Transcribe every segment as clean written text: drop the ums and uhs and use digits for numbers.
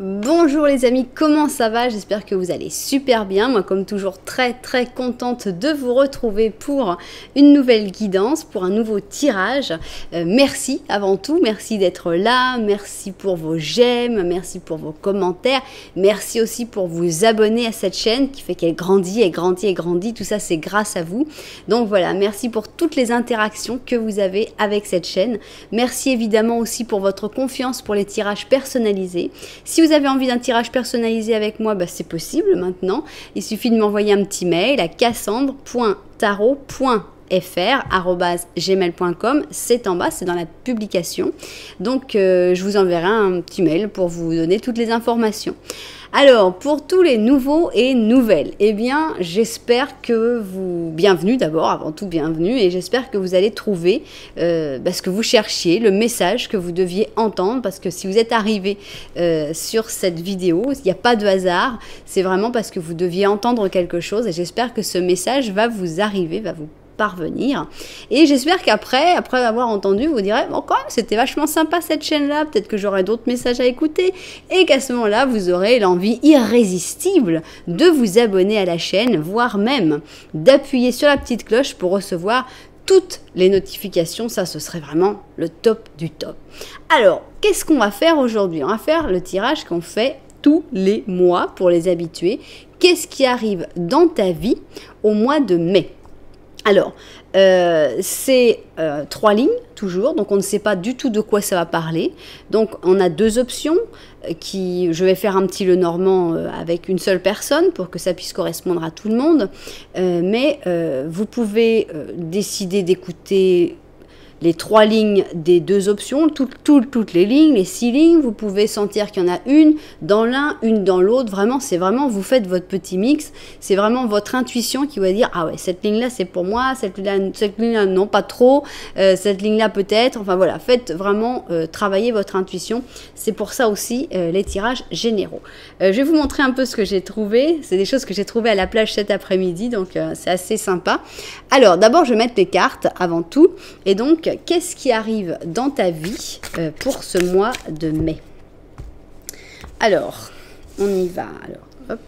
Bonjour les amis, comment ça va? J'espère que vous allez super bien. Moi comme toujours très contente de vous retrouver pour une nouvelle guidance, pour un nouveau tirage. Merci avant tout, merci d'être là, merci pour vos j'aime, merci pour vos commentaires, merci aussi pour vous abonner à cette chaîne qui fait qu'elle grandit et grandit et grandit. Tout ça c'est grâce à vous. Donc voilà, merci pour toutes les interactions que vous avez avec cette chaîne. Merci évidemment aussi pour votre confiance pour les tirages personnalisés. Si vous avez envie d'un tirage personnalisé avec moi, c'est possible maintenant. Il suffit de m'envoyer un petit mail à cassandre.tarot.fr@gmail.com. C'est en bas, c'est dans la publication. Donc, je vous enverrai un petit mail pour vous donner toutes les informations. Alors, pour tous les nouveaux et nouvelles, eh bien, j'espère que vous... Bienvenue d'abord, avant tout bienvenue, et j'espère que vous allez trouver ce que vous cherchiez, le message que vous deviez entendre, parce que si vous êtes arrivé sur cette vidéo, il n'y a pas de hasard, c'est vraiment parce que vous deviez entendre quelque chose, et j'espère que ce message va vous arriver, va vous parvenir. Et j'espère qu'après avoir entendu, vous direz, bon, quand même, c'était vachement sympa cette chaîne-là, peut-être que j'aurai d'autres messages à écouter, et qu'à ce moment-là, vous aurez l'envie irrésistible de vous abonner à la chaîne, voire même d'appuyer sur la petite cloche pour recevoir toutes les notifications. Ça, ce serait vraiment le top du top. Alors, qu'est-ce qu'on va faire aujourd'hui? On va faire le tirage qu'on fait tous les mois pour les habitués. Qu'est-ce qui arrive dans ta vie au mois de mai? Alors, c'est 3 lignes, toujours, donc on ne sait pas du tout de quoi ça va parler. Donc, on a 2 options, je vais faire un petit Lenormand avec une seule personne pour que ça puisse correspondre à tout le monde. Mais vous pouvez décider d'écouter les 3 lignes des 2 options, toutes les lignes, les 6 lignes. Vous pouvez sentir qu'il y en a une dans l'un, une dans l'autre. Vraiment, c'est vraiment, vous faites votre petit mix. C'est vraiment votre intuition qui va dire, ah ouais, cette ligne-là, c'est pour moi. Cette ligne-là, non, pas trop. Cette ligne-là, peut-être. Enfin voilà, faites vraiment travailler votre intuition. C'est pour ça aussi les tirages généraux. Je vais vous montrer un peu ce que j'ai trouvé. C'est des choses que j'ai trouvées à la plage cet après-midi, donc c'est assez sympa. Alors, d'abord, je vais mettre les cartes avant tout. Et donc, qu'est-ce qui arrive dans ta vie pour ce mois de mai? Alors, on y va. Alors, hop.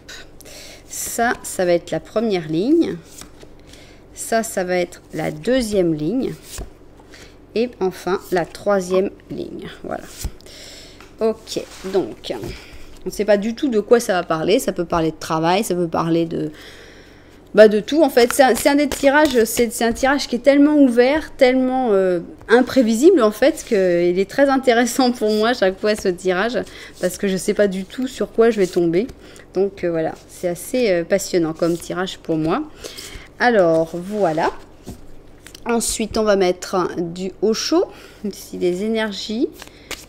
Ça va être la première ligne. Ça va être la deuxième ligne. Et enfin, la troisième ligne. Voilà. Ok, donc, on ne sait pas du tout de quoi ça va parler. Ça peut parler de travail, ça peut parler de tout en fait. C'est un des tirages, c'est un tirage qui est tellement ouvert, tellement imprévisible en fait, qu'il est très intéressant pour moi chaque fois ce tirage, parce que je ne sais pas du tout sur quoi je vais tomber. Donc voilà, c'est assez passionnant comme tirage pour moi. Alors voilà. Ensuite on va mettre du au chaud, ici des énergies,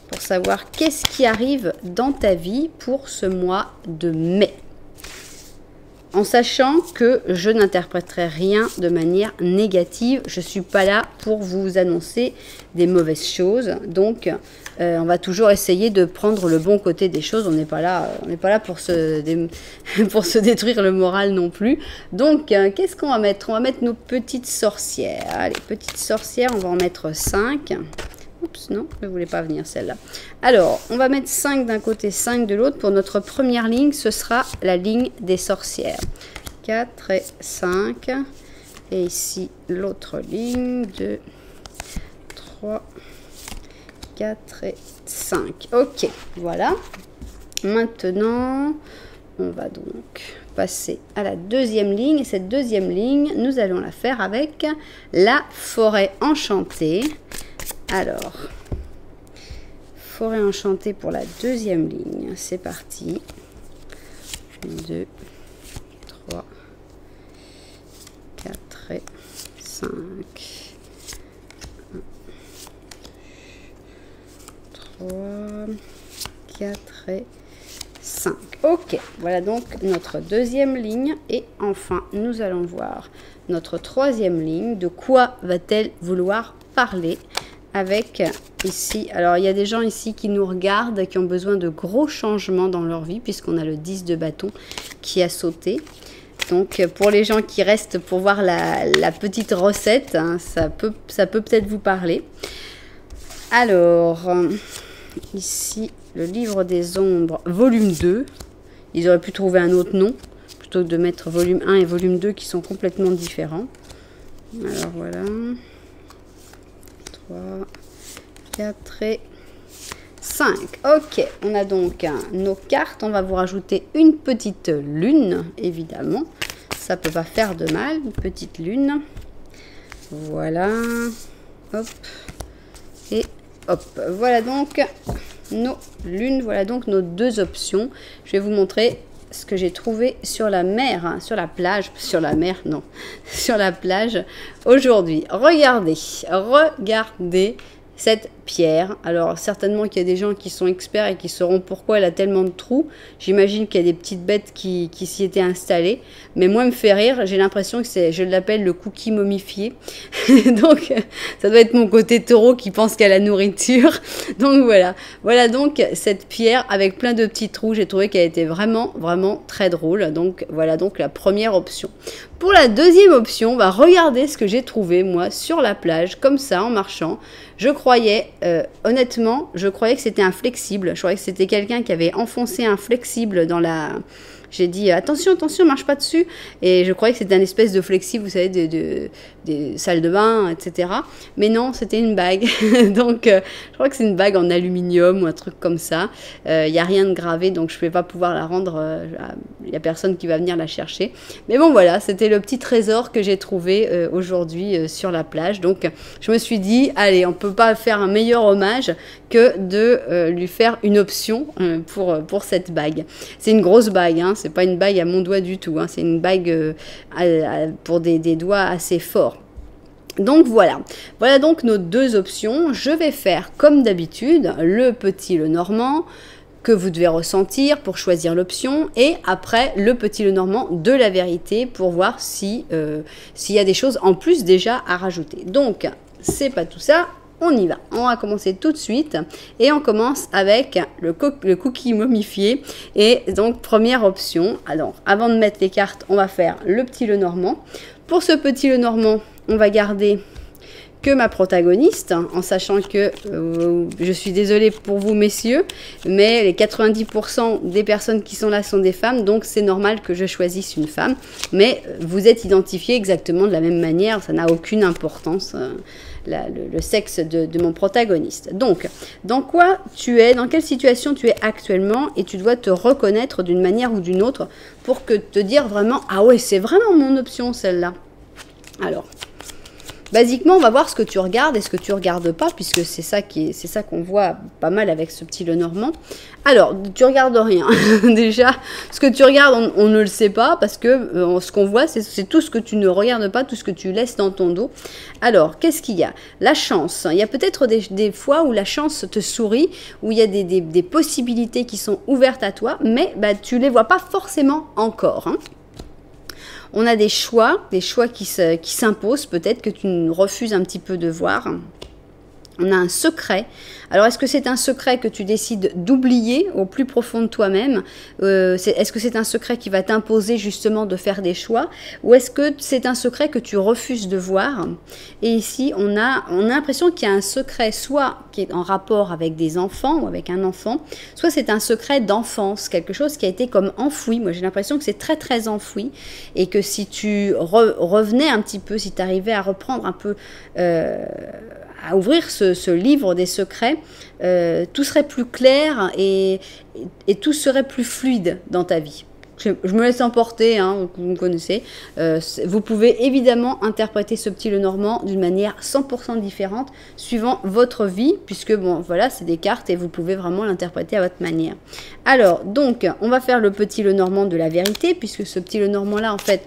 pour savoir qu'est-ce qui arrive dans ta vie pour ce mois de mai. En sachant que je n'interpréterai rien de manière négative. Je ne suis pas là pour vous annoncer des mauvaises choses. Donc, on va toujours essayer de prendre le bon côté des choses. On n'est pas là pour se détruire le moral non plus. Donc, qu'est-ce qu'on va mettre? On va mettre nos petites sorcières. Allez, petites sorcières, on va en mettre 5. Oups, non, ne voulait pas venir celle-là. Alors, on va mettre 5 d'un côté, 5 de l'autre. Pour notre première ligne, ce sera la ligne des sorcières. 4 et 5. Et ici, l'autre ligne. 2, 3, 4 et 5. Ok, voilà. Maintenant, on va donc passer à la deuxième ligne. Et cette deuxième ligne, nous allons la faire avec la forêt enchantée. Alors, forêt enchantée pour la deuxième ligne, c'est parti. 2, 3, 4 et 5. 1, 3, 4 et 5. Ok, voilà donc notre deuxième ligne. Et enfin, nous allons voir notre troisième ligne. De quoi va-t-elle vouloir parler? Avec ici, alors il y a des gens ici qui nous regardent, qui ont besoin de gros changements dans leur vie, puisqu'on a le 10 de bâton qui a sauté. Donc pour les gens qui restent pour voir la petite recette, hein, ça peut peut-être vous parler. Alors, ici le livre des ombres, volume 2. Ils auraient pu trouver un autre nom, plutôt que de mettre volume 1 et volume 2 qui sont complètement différents. Alors voilà. 3, 4 et 5. Ok, on a donc nos cartes. On va vous rajouter une petite lune, évidemment. Ça peut pas faire de mal, une petite lune. Voilà. Hop. Et hop. Voilà donc nos lunes. Voilà donc nos deux options. Je vais vous montrer ce que j'ai trouvé sur la mer, hein, sur la plage, sur la mer, non, sur la plage aujourd'hui. Regardez, regardez cette pierre. Alors certainement qu'il y a des gens qui sont experts et qui sauront pourquoi elle a tellement de trous. J'imagine qu'il y a des petites bêtes qui s'y étaient installées. Mais moi, me fait rire. J'ai l'impression que c'est, je l'appelle le cookie momifié. Donc ça doit être mon côté taureau qui pense qu'à la nourriture. Donc voilà. Voilà donc cette pierre avec plein de petits trous. J'ai trouvé qu'elle était vraiment, vraiment très drôle. Donc voilà donc la première option. Pour la deuxième option, bah, regardez ce que j'ai trouvé moi sur la plage, comme ça, en marchant. Je croyais, honnêtement, je croyais que c'était un flexible. Je croyais que c'était quelqu'un qui avait enfoncé un flexible dans la... J'ai dit attention, attention, marche pas dessus. Et je croyais que c'était un espèce de flexible, vous savez, des salles de bain, etc. Mais non, c'était une bague. Donc, je crois que c'est une bague en aluminium ou un truc comme ça. Il n'y a rien de gravé, donc je ne vais pas pouvoir la rendre. Il n'y a personne qui va venir la chercher. Mais bon, voilà, c'était le petit trésor que j'ai trouvé aujourd'hui sur la plage. Donc, je me suis dit, allez, on ne peut pas faire un meilleur hommage que de lui faire une option pour cette bague. C'est une grosse bague, hein. C'est pas une bague à mon doigt du tout, hein. C'est une bague pour des doigts assez forts. Donc voilà, voilà donc nos deux options. Je vais faire comme d'habitude le petit le normand que vous devez ressentir pour choisir l'option et après le petit le normand de la vérité pour voir si s'il y a des choses en plus déjà à rajouter. Donc c'est pas tout ça. On y va, on va commencer tout de suite et on commence avec le cookie momifié et donc première option. Alors avant de mettre les cartes, on va faire le petit le normand. Pour ce petit le normand, on va garder que ma protagoniste, en sachant que je suis désolée pour vous messieurs, mais les 90% des personnes qui sont là sont des femmes, donc c'est normal que je choisisse une femme, mais vous êtes identifiés exactement de la même manière, ça n'a aucune importance. Le sexe de mon protagoniste. Donc, dans quoi tu es, dans quelle situation tu es actuellement et tu dois te reconnaître d'une manière ou d'une autre pour que te dire vraiment, ah ouais, c'est vraiment mon option celle-là. Alors, basiquement, on va voir ce que tu regardes et ce que tu regardes pas, puisque c'est ça qu'on voit pas mal avec ce petit le normand. Alors, tu regardes rien. Déjà, ce que tu regardes, on ne le sait pas, parce que ce qu'on voit, c'est tout ce que tu ne regardes pas, tout ce que tu laisses dans ton dos. Alors, qu'est-ce qu'il y a? La chance. Il y a peut-être des fois où la chance te sourit, où il y a des possibilités qui sont ouvertes à toi, mais bah, tu les vois pas forcément encore, hein. On a des choix qui s'imposent, peut-être que tu refuses un petit peu de voir. On a un secret. Alors, est-ce que c'est un secret que tu décides d'oublier au plus profond de toi-même? Est-ce que c'est un secret qui va t'imposer justement de faire des choix? Ou est-ce que c'est un secret que tu refuses de voir? Et ici, on a l'impression qu'il y a un secret, soit qui est en rapport avec des enfants ou avec un enfant, soit c'est un secret d'enfance, quelque chose qui a été comme enfoui. Moi, j'ai l'impression que c'est très, très enfoui. Et que si tu revenais un petit peu, si tu arrivais à reprendre un peu... à ouvrir ce livre des secrets, tout serait plus clair et tout serait plus fluide dans ta vie. Je me laisse emporter, hein, vous me connaissez. Vous pouvez évidemment interpréter ce petit le normand d'une manière 100% différente, suivant votre vie, puisque bon, voilà, c'est des cartes et vous pouvez vraiment l'interpréter à votre manière. Alors, donc, on va faire le petit le normand de la vérité, puisque ce petit le normand là, en fait,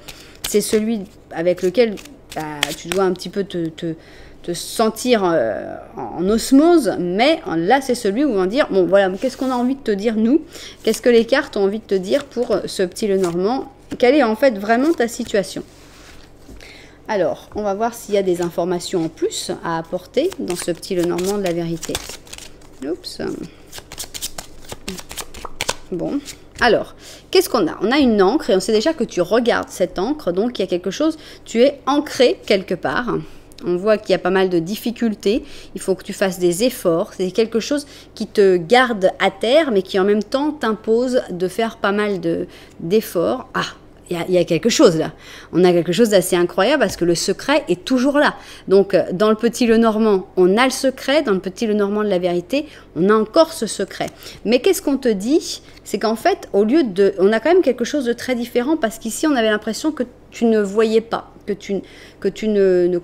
c'est celui avec lequel bah, tu dois un petit peu te sentir en osmose, mais là c'est celui où on va dire, bon voilà, qu'est-ce qu'on a envie de te dire nous, qu'est-ce que les cartes ont envie de te dire pour ce petit le normand, quelle est en fait vraiment ta situation. Alors, on va voir s'il y a des informations en plus à apporter dans ce petit le normand de la vérité. Oups. Bon, alors, qu'est-ce qu'on a? On a une encre et on sait déjà que tu regardes cette encre, donc il y a quelque chose, tu es ancré quelque part. On voit qu'il y a pas mal de difficultés. Il faut que tu fasses des efforts. C'est quelque chose qui te garde à terre, mais qui en même temps t'impose de faire pas mal d'efforts. Ah, il y a quelque chose là. On a quelque chose d'assez incroyable parce que le secret est toujours là. Donc, dans le Petit Lenormand, on a le secret. Dans le Petit Lenormand de la vérité, on a encore ce secret. Mais qu'est-ce qu'on te dit? C'est qu'en fait, on a quand même quelque chose de très différent parce qu'ici, on avait l'impression que tu ne voyais pas, que tu ne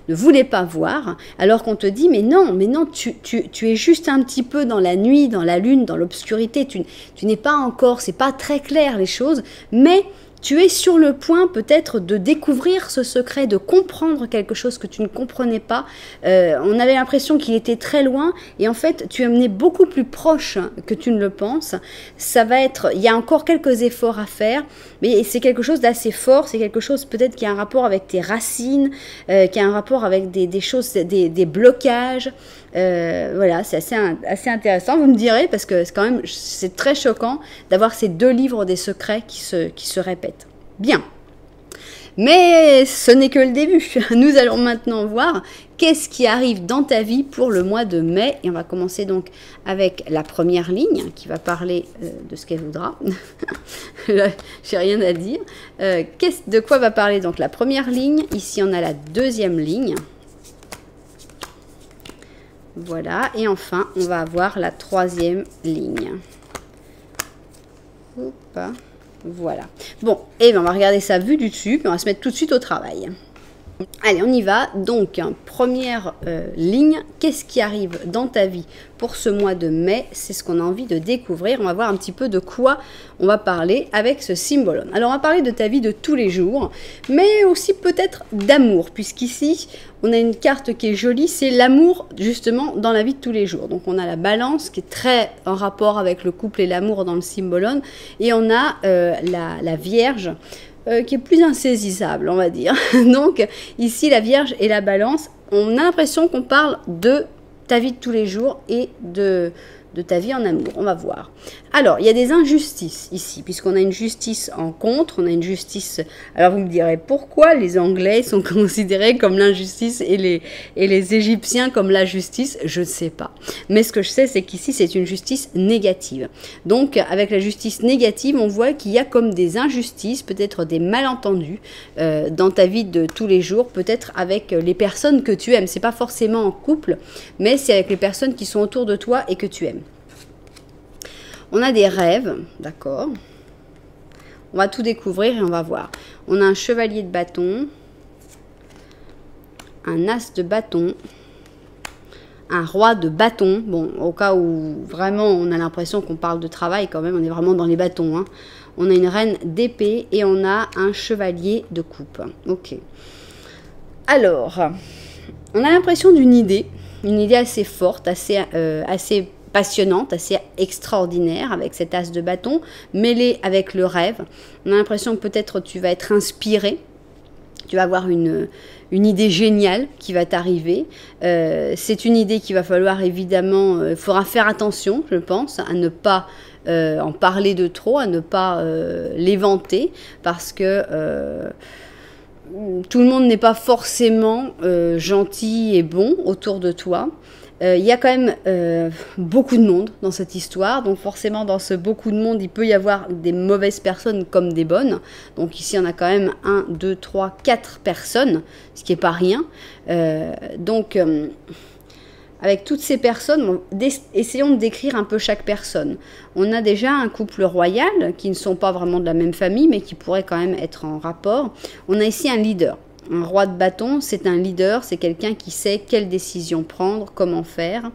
voulais pas voir, alors qu'on te dit, mais non, tu es juste un petit peu dans la nuit, dans la lune, dans l'obscurité, tu n'es pas encore, c'est pas très clair les choses, mais tu es sur le point peut-être de découvrir ce secret, de comprendre quelque chose que tu ne comprenais pas. On avait l'impression qu'il était très loin et en fait tu en es beaucoup plus proche que tu ne le penses. Il y a encore quelques efforts à faire, mais c'est quelque chose d'assez fort, c'est quelque chose peut-être qui a un rapport avec tes racines, qui a un rapport avec des choses, des blocages. Voilà, c'est assez intéressant, vous me direz, parce que c'est très choquant d'avoir ces deux livres des secrets qui se répètent. Bien. Mais ce n'est que le début. Nous allons maintenant voir qu'est-ce qui arrive dans ta vie pour le mois de mai. Et on va commencer donc avec la première ligne qui va parler de ce qu'elle voudra. J'ai rien à dire. De quoi va parler donc la première ligne? Ici, on a la deuxième ligne. Voilà. Et enfin, on va avoir la troisième ligne. Hop. Voilà. Bon, et bien on va regarder ça vue du dessus, puis on va se mettre tout de suite au travail. Allez, on y va. Donc, première ligne, qu'est-ce qui arrive dans ta vie pour ce mois de mai? C'est ce qu'on a envie de découvrir. On va voir un petit peu de quoi on va parler avec ce symbolone. Alors, on va parler de ta vie de tous les jours, mais aussi peut-être d'amour, puisqu'ici, on a une carte qui est jolie, c'est l'amour, justement, dans la vie de tous les jours. Donc, on a la balance qui est très en rapport avec le couple et l'amour dans le symbolone, et on a la Vierge, qui est plus insaisissable, on va dire. Donc, ici, la Vierge et la Balance, on a l'impression qu'on parle de ta vie de tous les jours et de ta vie en amour. On va voir. Alors, il y a des injustices ici, puisqu'on a une justice en contre, on a une justice... Alors, vous me direz, pourquoi les Anglais sont considérés comme l'injustice et les Égyptiens comme la justice? Je ne sais pas. Mais ce que je sais, c'est qu'ici, c'est une justice négative. Donc, avec la justice négative, on voit qu'il y a comme des injustices, peut-être des malentendus dans ta vie de tous les jours, peut-être avec les personnes que tu aimes. C'est pas forcément en couple, mais c'est avec les personnes qui sont autour de toi et que tu aimes. On a des rêves, d'accord. On va tout découvrir et on va voir. On a un chevalier de bâton, un as de bâton, un roi de bâton. Bon, au cas où vraiment on a l'impression qu'on parle de travail quand même, on est vraiment dans les bâtons, hein. On a une reine d'épée et on a un chevalier de coupe. Ok. Alors, on a l'impression d'une idée assez forte, assez passionnante, assez extraordinaire avec cet as de bâton, mêlé avec le rêve. On a l'impression que peut-être tu vas être inspiré, tu vas avoir une idée géniale qui va t'arriver. C'est une idée qu'il va falloir évidemment, il faudra faire attention, je pense, à ne pas en parler de trop, à ne pas l'éventer, parce que tout le monde n'est pas forcément gentil et bon autour de toi. Il y a quand même beaucoup de monde dans cette histoire, donc forcément dans ce beaucoup de monde, il peut y avoir des mauvaises personnes comme des bonnes. Donc ici on a quand même 1, 2, 3, 4 personnes, ce qui n'est pas rien. Avec toutes ces personnes, essayons de décrire un peu chaque personne. On a déjà un couple royal qui ne sont pas vraiment de la même famille, mais qui pourraient quand même être en rapport. On a ici un leader. Un roi de bâton, c'est un leader, c'est quelqu'un qui sait quelle décision prendre, comment faire.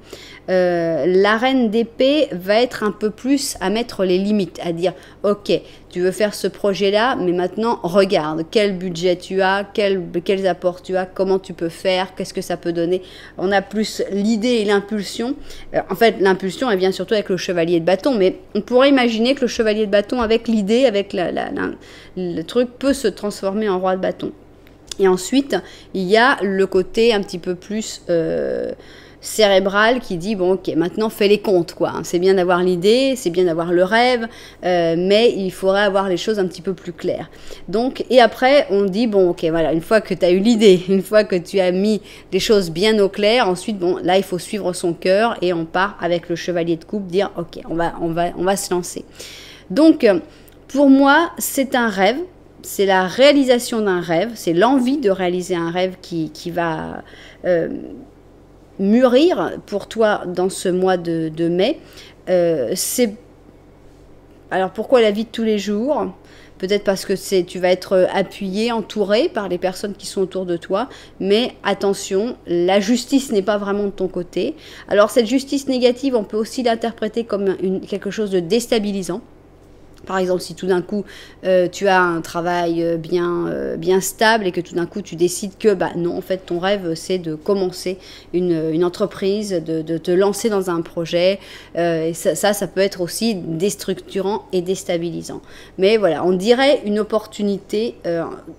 La reine d'épée va être un peu plus à mettre les limites, à dire « Ok, tu veux faire ce projet-là, mais maintenant, regarde, quel budget tu as, quels apports tu as, comment tu peux faire, qu'est-ce que ça peut donner. » On a plus l'idée et l'impulsion. En fait, l'impulsion, elle vient surtout avec le chevalier de bâton, mais on pourrait imaginer que le chevalier de bâton, avec l'idée, avec le truc, peut se transformer en roi de bâton. Et ensuite, il y a le côté un petit peu plus cérébral qui dit bon ok, maintenant fais les comptes quoi. C'est bien d'avoir l'idée, c'est bien d'avoir le rêve, mais il faudrait avoir les choses un petit peu plus claires. Donc et après on dit bon ok voilà, une fois que tu as eu l'idée, une fois que tu as mis les choses bien au clair, ensuite bon là il faut suivre son cœur et on part avec le chevalier de coupe dire ok on va se lancer. Donc pour moi c'est un rêve. C'est la réalisation d'un rêve, c'est l'envie de réaliser un rêve qui va mûrir pour toi dans ce mois de mai. Alors pourquoi la vie de tous les jours? Peut-être parce que tu vas être appuyé, entouré par les personnes qui sont autour de toi. Mais attention, la justice n'est pas vraiment de ton côté. Alors cette justice négative, on peut aussi l'interpréter comme quelque chose de déstabilisant. Par exemple, si tout d'un coup, tu as un travail bien stable et que tout d'un coup, tu décides que non, en fait, ton rêve, c'est de commencer une entreprise, de te lancer dans un projet. Et ça peut être aussi déstructurant et déstabilisant. Mais voilà, on dirait une opportunité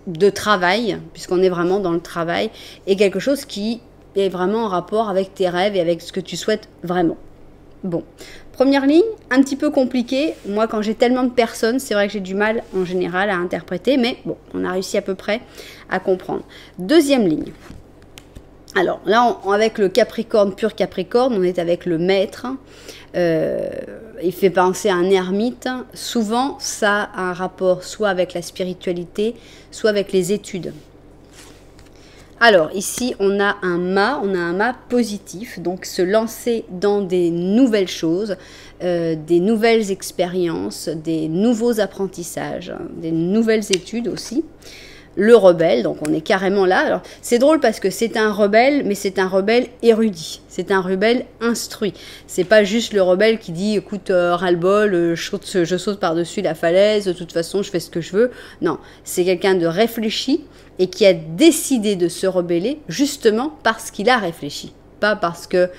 de travail, puisqu'on est vraiment dans le travail, et quelque chose qui est vraiment en rapport avec tes rêves et avec ce que tu souhaites vraiment. Bon. Première ligne, un petit peu compliquée. Moi, quand j'ai tellement de personnes, c'est vrai que j'ai du mal en général à interpréter, mais bon, on a réussi à peu près à comprendre. Deuxième ligne. Alors là, avec le Capricorne, pur Capricorne, on est avec le maître. Il fait penser à un ermite. Souvent, ça a un rapport soit avec la spiritualité, soit avec les études. Alors ici on a un mât positif, donc se lancer dans des nouvelles choses, des nouvelles expériences, des nouveaux apprentissages, des nouvelles études aussi. Le rebelle, donc on est carrément là. Alors c'est drôle parce que c'est un rebelle, mais c'est un rebelle érudit, c'est un rebelle instruit. C'est pas juste le rebelle qui dit écoute ras-le-bol, je saute par-dessus la falaise, de toute façon je fais ce que je veux. Non, c'est quelqu'un de réfléchi et qui a décidé de se rebeller justement parce qu'il a réfléchi. Pas parce que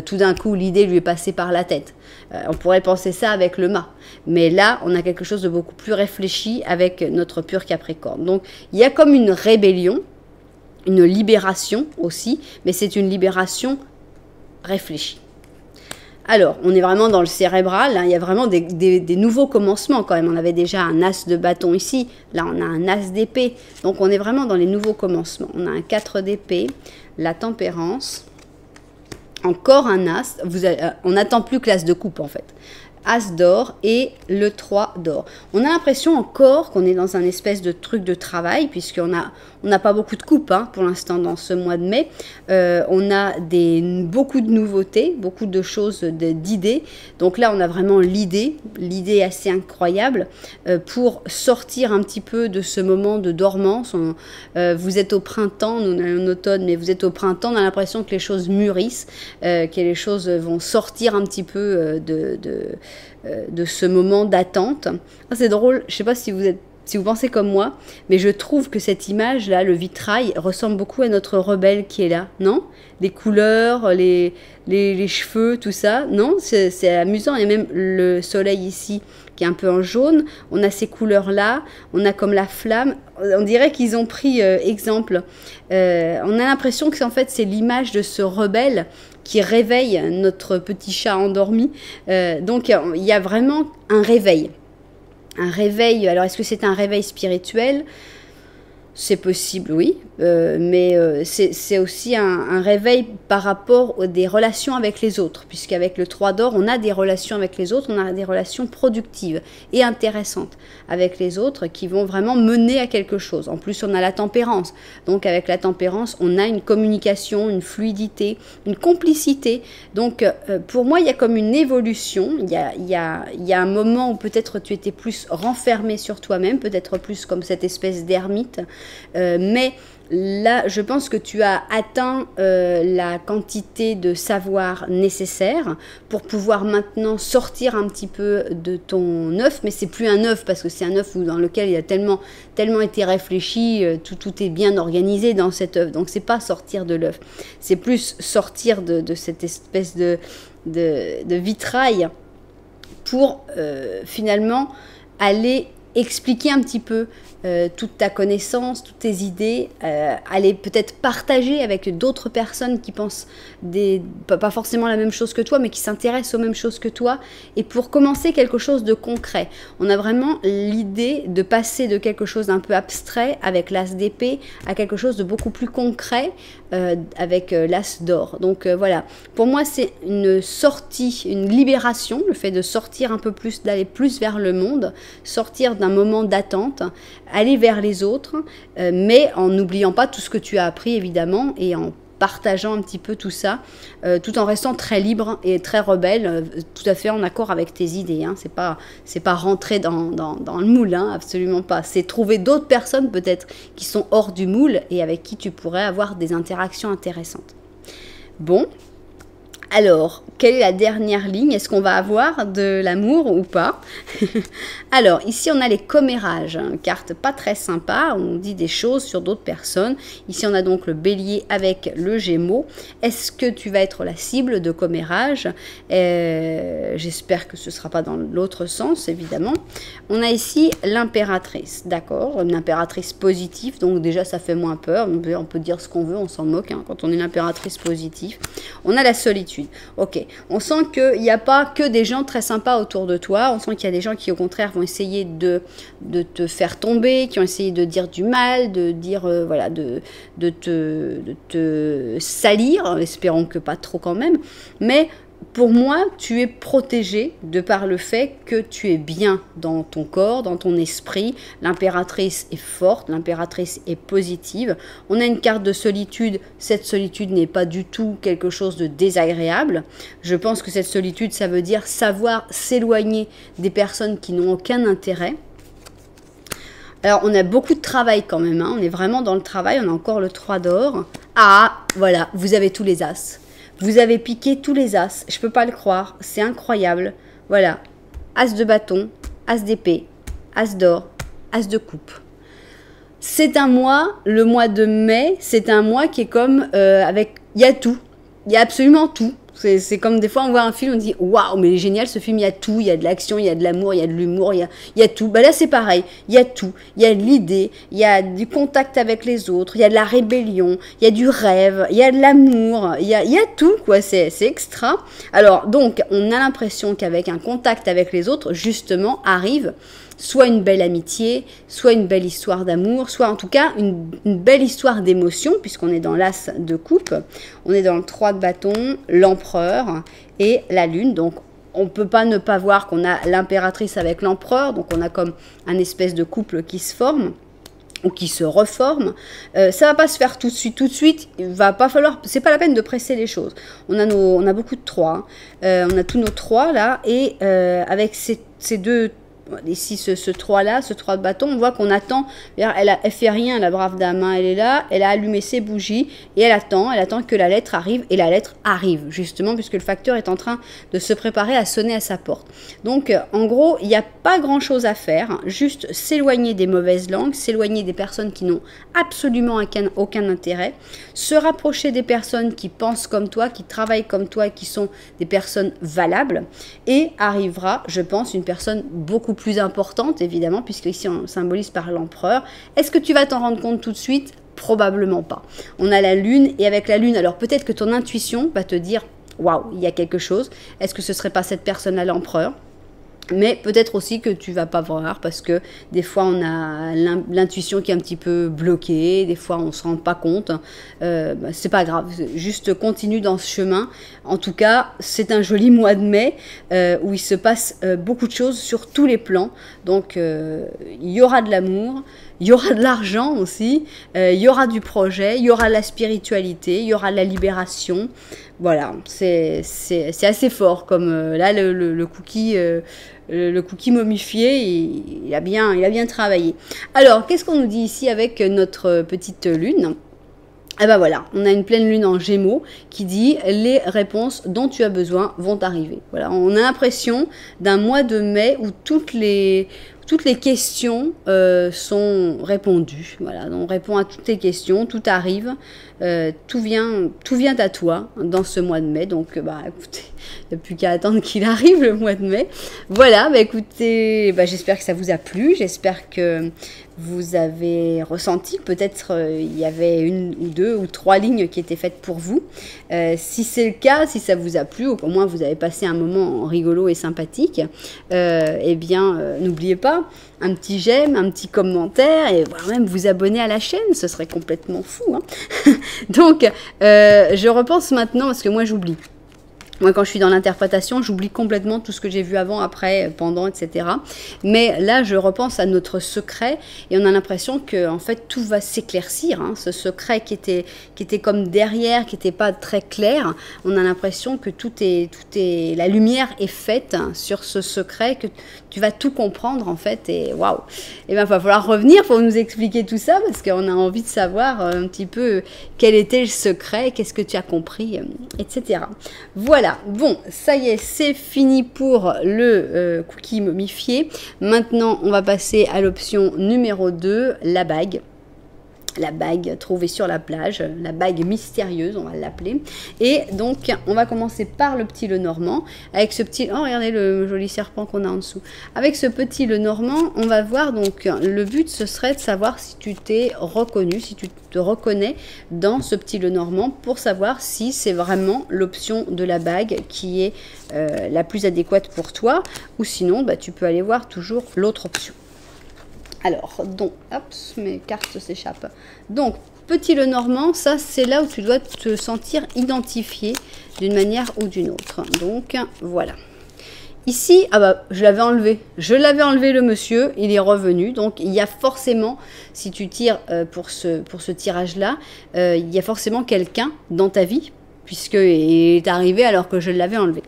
tout d'un coup l'idée lui est passée par la tête. On pourrait penser ça avec le mât. Mais là, on a quelque chose de beaucoup plus réfléchi avec notre pur Capricorne. Donc, il y a comme une rébellion, une libération aussi, mais c'est une libération réfléchie. Alors, on est vraiment dans le cérébral, hein, il y a vraiment des nouveaux commencements quand même. On avait déjà un as de bâton ici, là on a un as d'épée. Donc, on est vraiment dans les nouveaux commencements. On a un 4 d'épée, la tempérance. Encore un as, on n'attend plus que l'as de coupe en fait. As d'or et le 3 d'or. On a l'impression encore qu'on est dans un espèce de truc de travail, puisqu'on n'a pas beaucoup de coupes pour l'instant dans ce mois de mai. On a beaucoup de nouveautés, beaucoup de choses, d'idées. Donc là, on a vraiment l'idée assez incroyable pour sortir un petit peu de ce moment de dormance. Vous êtes au printemps, nous on est en automne, mais vous êtes au printemps, on a l'impression que les choses mûrissent, que les choses vont sortir un petit peu de ce moment d'attente. C'est drôle, je ne sais pas si vous pensez comme moi, mais je trouve que cette image-là, le vitrail, ressemble beaucoup à notre rebelle qui est là, non? Les couleurs, les cheveux, tout ça, non? C'est amusant, il y a même le soleil ici qui est un peu en jaune, on a ces couleurs-là, on a comme la flamme, on dirait qu'ils ont pris exemple. On a l'impression que en fait c'est l'image de ce rebelle qui réveille notre petit chat endormi. Donc il y a vraiment un réveil. Un réveil, alors est-ce que c'est un réveil spirituel ? C'est possible, oui, mais c'est aussi un réveil par rapport des relations avec les autres, puisqu'avec le 3 d'or, on a des relations avec les autres, on a des relations productives et intéressantes avec les autres qui vont vraiment mener à quelque chose. En plus, on a la tempérance, donc avec la tempérance, on a une communication, une fluidité, une complicité. Donc, pour moi, il y a comme une évolution, il y a un moment où peut-être tu étais plus renfermé sur toi-même, peut-être plus comme cette espèce d'ermite, mais là, je pense que tu as atteint la quantité de savoir nécessaire pour pouvoir maintenant sortir un petit peu de ton œuf, mais c'est plus un œuf parce que c'est un œuf dans lequel il a tellement été réfléchi, tout est bien organisé dans cet œuf. Donc c'est pas sortir de l'œuf, c'est plus sortir de cette espèce de vitrail pour finalement aller expliquer un petit peu toute ta connaissance, toutes tes idées, aller peut-être partager avec d'autres personnes qui pensent pas forcément la même chose que toi, mais qui s'intéressent aux mêmes choses que toi, et pour commencer quelque chose de concret. On a vraiment l'idée de passer de quelque chose d'un peu abstrait avec l'as d'épée à quelque chose de beaucoup plus concret avec l'as d'or. Donc voilà, pour moi c'est une sortie, une libération, le fait de sortir un peu plus, d'aller plus vers le monde, sortir d'un moment d'attente, aller vers les autres, mais en n'oubliant pas tout ce que tu as appris évidemment, et en partageant un petit peu tout ça, tout en restant très libre et très rebelle, tout à fait en accord avec tes idées. Hein. C'est pas rentrer dans le moule, hein, absolument pas. C'est trouver d'autres personnes peut-être qui sont hors du moule et avec qui tu pourrais avoir des interactions intéressantes. Bon. Alors, quelle est la dernière ligne? Est-ce qu'on va avoir de l'amour ou pas? Alors, ici, on a les commérages. Une carte pas très sympa. On dit des choses sur d'autres personnes. Ici, on a donc le bélier avec le gémeaux. Est-ce que tu vas être la cible de commérage? J'espère que ce ne sera pas dans l'autre sens, évidemment. On a ici l'impératrice. D'accord, une impératrice positive. Donc, déjà, ça fait moins peur. On peut dire ce qu'on veut, on s'en moque hein, quand on est une impératrice positive. On a la solitude. Ok, on sent qu'il n'y a pas que des gens très sympas autour de toi, on sent qu'il y a des gens qui au contraire vont essayer de te faire tomber, qui ont essayé de dire du mal, de dire, voilà, de te salir, espérons que pas trop quand même, mais pour moi, tu es protégé de par le fait que tu es bien dans ton corps, dans ton esprit. L'impératrice est forte, l'impératrice est positive. On a une carte de solitude. Cette solitude n'est pas du tout quelque chose de désagréable. Je pense que cette solitude, ça veut dire savoir s'éloigner des personnes qui n'ont aucun intérêt. Alors, on a beaucoup de travail quand même. Hein. On est vraiment dans le travail. On a encore le 3 d'or. Ah, voilà, vous avez tous les as. Vous avez piqué tous les as, je ne peux pas le croire, c'est incroyable. Voilà, as de bâton, as d'épée, as d'or, as de coupe. C'est un mois, le mois de mai, c'est un mois qui est comme avec, il y a tout, il y a absolument tout. C'est comme des fois on voit un film, on dit waouh, mais il est génial ce film, il y a tout, il y a de l'action, il y a de l'amour, il y a de l'humour, il y a tout. Bah là c'est pareil, il y a tout, il y a de l'idée, il y a du contact avec les autres, il y a de la rébellion, il y a du rêve, il y a de l'amour, il y a tout quoi, c'est extra. Alors donc on a l'impression qu'avec un contact avec les autres, justement arrive soit une belle amitié, soit une belle histoire d'amour, soit en tout cas une belle histoire d'émotion, puisqu'on est dans l'as de coupe, on est dans le 3 de bâton, l'empereur et la lune, donc on ne peut pas ne pas voir qu'on a l'impératrice avec l'empereur, donc on a comme un espèce de couple qui se forme, ou qui se reforme. Ça va pas se faire tout de suite, il va pas falloir, c'est pas la peine de presser les choses. On a beaucoup de 3, on a tous nos 3 là, et avec ces deux. Ici, ce 3-là, ce 3 de bâton, on voit qu'on attend. Elle fait rien, la brave dame. Hein, elle est là, elle a allumé ses bougies et elle attend que la lettre arrive. Et la lettre arrive, justement, puisque le facteur est en train de se préparer à sonner à sa porte. Donc, en gros, il n'y a pas grand-chose à faire. Hein, juste s'éloigner des mauvaises langues, s'éloigner des personnes qui n'ont absolument aucun intérêt, se rapprocher des personnes qui pensent comme toi, qui travaillent comme toi, qui sont des personnes valables. Et arrivera, je pense, une personne beaucoup plus importante, évidemment, puisque ici on symbolise par l'empereur. Est-ce que tu vas t'en rendre compte tout de suite? Probablement pas. On a la lune, et avec la lune, alors peut-être que ton intuition va te dire waouh, il y a quelque chose. Est-ce que ce serait pas cette personne-là l'empereur? Mais peut-être aussi que tu vas pas voir, parce que des fois on a l'intuition qui est un petit peu bloquée, des fois on se rend pas compte, c'est pas grave, juste continue dans ce chemin. En tout cas, c'est un joli mois de mai où il se passe beaucoup de choses sur tous les plans, donc il y aura de l'amour, il y aura de l'argent aussi, il y aura du projet, il y aura de la spiritualité, il y aura de la libération. Voilà, c'est assez fort, comme là le cookie momifié, il a bien travaillé. Alors, qu'est-ce qu'on nous dit ici avec notre petite lune? Et ben voilà, on a une pleine lune en Gémeaux qui dit les réponses dont tu as besoin vont arriver. Voilà, on a l'impression d'un mois de mai où toutes les questions sont répondues. Voilà, on répond à toutes les questions, tout arrive, tout vient à toi dans ce mois de mai. Donc, bah, écoutez, il n'y a plus qu'à attendre qu'il arrive le mois de mai. Voilà, bah, écoutez, bah, j'espère que ça vous a plu. J'espère que vous avez ressenti, peut-être il y avait 1 ou 2 ou 3 lignes qui étaient faites pour vous. Si c'est le cas, si ça vous a plu, au moins vous avez passé un moment rigolo et sympathique, eh bien, n'oubliez pas, un petit j'aime, un petit commentaire, et voire même vous abonner à la chaîne, ce serait complètement fou. Hein. Donc, je repense maintenant, parce que moi j'oublie. Moi, quand je suis dans l'interprétation, j'oublie complètement tout ce que j'ai vu avant, après, pendant, etc. Mais là, je repense à notre secret et on a l'impression que, en fait, tout va s'éclaircir. Hein. Ce secret qui était comme derrière, qui n'était pas très clair, on a l'impression que la lumière est faite sur ce secret, que tu vas tout comprendre, en fait. Et waouh! Et bien, il va falloir revenir pour nous expliquer tout ça parce qu'on a envie de savoir un petit peu quel était le secret, qu'est-ce que tu as compris, etc. Voilà. Bon, ça y est, c'est fini pour le cookie momifié. Maintenant, on va passer à l'option numéro 2, la bague. La bague trouvée sur la plage, la bague mystérieuse, on va l'appeler. Et donc, on va commencer par le petit Lenormand. Avec ce petit... Oh, regardez le joli serpent qu'on a en dessous. Avec ce petit Lenormand, on va voir, donc, le but, ce serait de savoir si tu t'es reconnu, si tu te reconnais dans ce petit Lenormand, pour savoir si c'est vraiment l'option de la bague qui est la plus adéquate pour toi, ou sinon, bah, tu peux aller voir toujours l'autre option. Alors, donc, hop, mes cartes s'échappent. Donc, petit Lenormand, ça, c'est là où tu dois te sentir identifié d'une manière ou d'une autre. Donc, voilà. Ici, ah bah, je l'avais enlevé. Je l'avais enlevé, le monsieur, il est revenu. Donc, il y a forcément, si tu tires pour ce tirage-là, il y a forcément quelqu'un dans ta vie, puisqu'il est arrivé alors que je l'avais enlevé.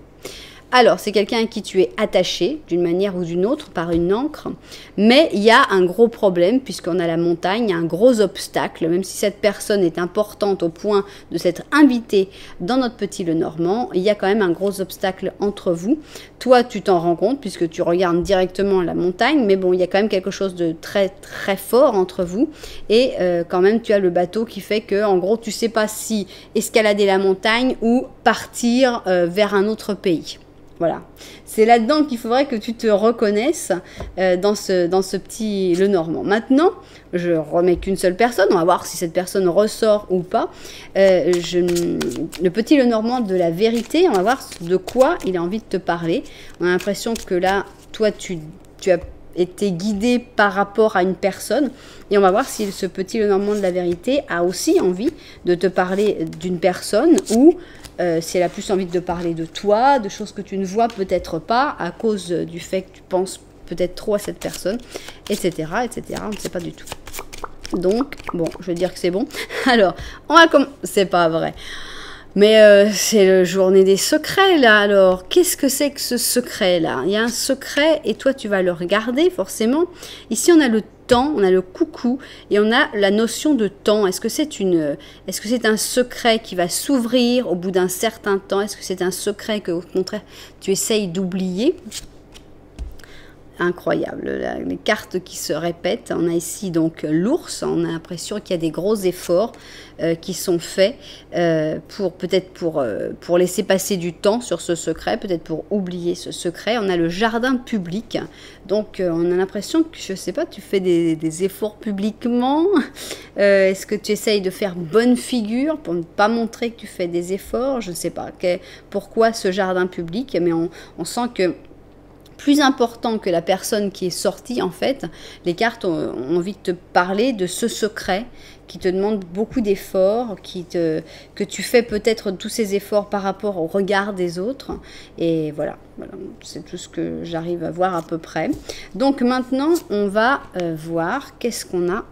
Alors, c'est quelqu'un à qui tu es attaché d'une manière ou d'une autre par une encre, mais il y a un gros problème puisqu'on a la montagne, il y a un gros obstacle, même si cette personne est importante au point de s'être invitée dans notre petit Lenormand, il y a quand même un gros obstacle entre vous. Toi, tu t'en rends compte puisque tu regardes directement la montagne, mais bon, il y a quand même quelque chose de très très fort entre vous et quand même tu as le bateau qui fait que, en gros, tu sais pas si escalader la montagne ou partir vers un autre pays. Voilà, c'est là-dedans qu'il faudrait que tu te reconnaisses dans ce petit Lenormand. Maintenant, je remets qu'une seule personne, on va voir si cette personne ressort ou pas. Le petit Lenormand de la vérité, on va voir de quoi il a envie de te parler. On a l'impression que là, toi, tu as été guidé par rapport à une personne et on va voir si ce petit Lenormand de la vérité a aussi envie de te parler d'une personne ou si elle a plus envie de parler de toi, de choses que tu ne vois peut-être pas à cause du fait que tu penses peut-être trop à cette personne, etc., etc. On ne sait pas du tout. Donc, bon, je vais dire que c'est bon. Alors, on va comme... C'est pas vrai. Mais c'est la journée des secrets, là. Alors, qu'est-ce que c'est que ce secret-là? Il y a un secret et toi, tu vas le regarder, forcément. Ici, on a le temps, on a le coucou et on a la notion de temps. Est-ce que c'est un secret qui va s'ouvrir au bout d'un certain temps? Est-ce que c'est un secret que, au contraire, tu essayes d'oublier? Incroyable, les cartes qui se répètent. On a ici donc l'ours, on a l'impression qu'il y a des gros efforts qui sont faits peut-être pour laisser passer du temps sur ce secret, peut-être pour oublier ce secret. On a le jardin public, donc on a l'impression que, je sais pas, tu fais des efforts publiquement. Est-ce que tu essayes de faire bonne figure pour ne pas montrer que tu fais des efforts? Je ne sais pas pourquoi ce jardin public, mais on sent que plus important que la personne qui est sortie, en fait, les cartes ont envie de te parler de ce secret qui te demande beaucoup d'efforts, que tu fais peut-être tous ces efforts par rapport au regard des autres. Et voilà c'est tout ce que j'arrive à voir à peu près. Donc maintenant, on va voir qu'est-ce qu'on a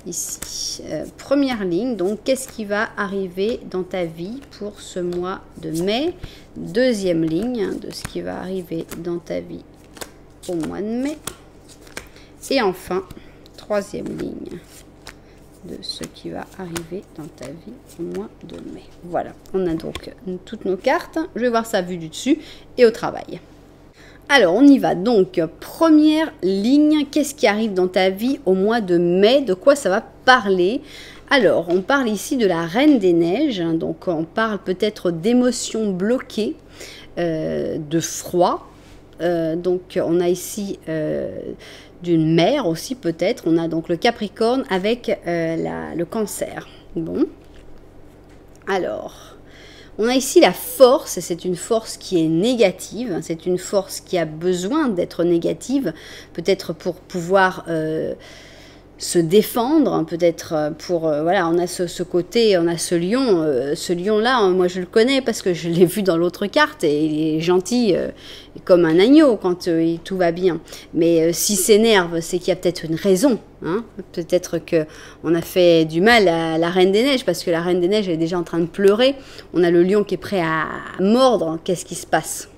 ici. Première ligne, donc qu'est-ce qui va arriver dans ta vie pour ce mois de mai? Deuxième ligne de ce qui va arriver dans ta vie au mois de mai. Et enfin, troisième ligne de ce qui va arriver dans ta vie au mois de mai. Voilà, on a donc toutes nos cartes. Je vais voir ça vue du dessus et au travail. Alors, on y va. Donc, première ligne, qu'est-ce qui arrive dans ta vie au mois de mai? De quoi ça va parler? Alors, on parle ici de la Reine des Neiges. Donc, on parle peut-être d'émotions bloquées, de froid. Donc, on a ici d'une mer aussi peut-être. On a donc le Capricorne avec le Cancer. Bon. Alors, on a ici la force, et c'est une force qui est négative, c'est une force qui a besoin d'être négative, peut-être pour pouvoir se défendre, peut-être pour, voilà, on a ce côté, on a ce lion-là, moi je le connais parce que je l'ai vu dans l'autre carte, et il est gentil comme un agneau quand tout va bien, mais s'il s'énerve, c'est qu'il y a peut-être une raison, hein. Peut-être qu'on a fait du mal à la Reine des Neiges, parce que la Reine des Neiges elle est déjà en train de pleurer, on a le lion qui est prêt à mordre, qu'est-ce qui se passe?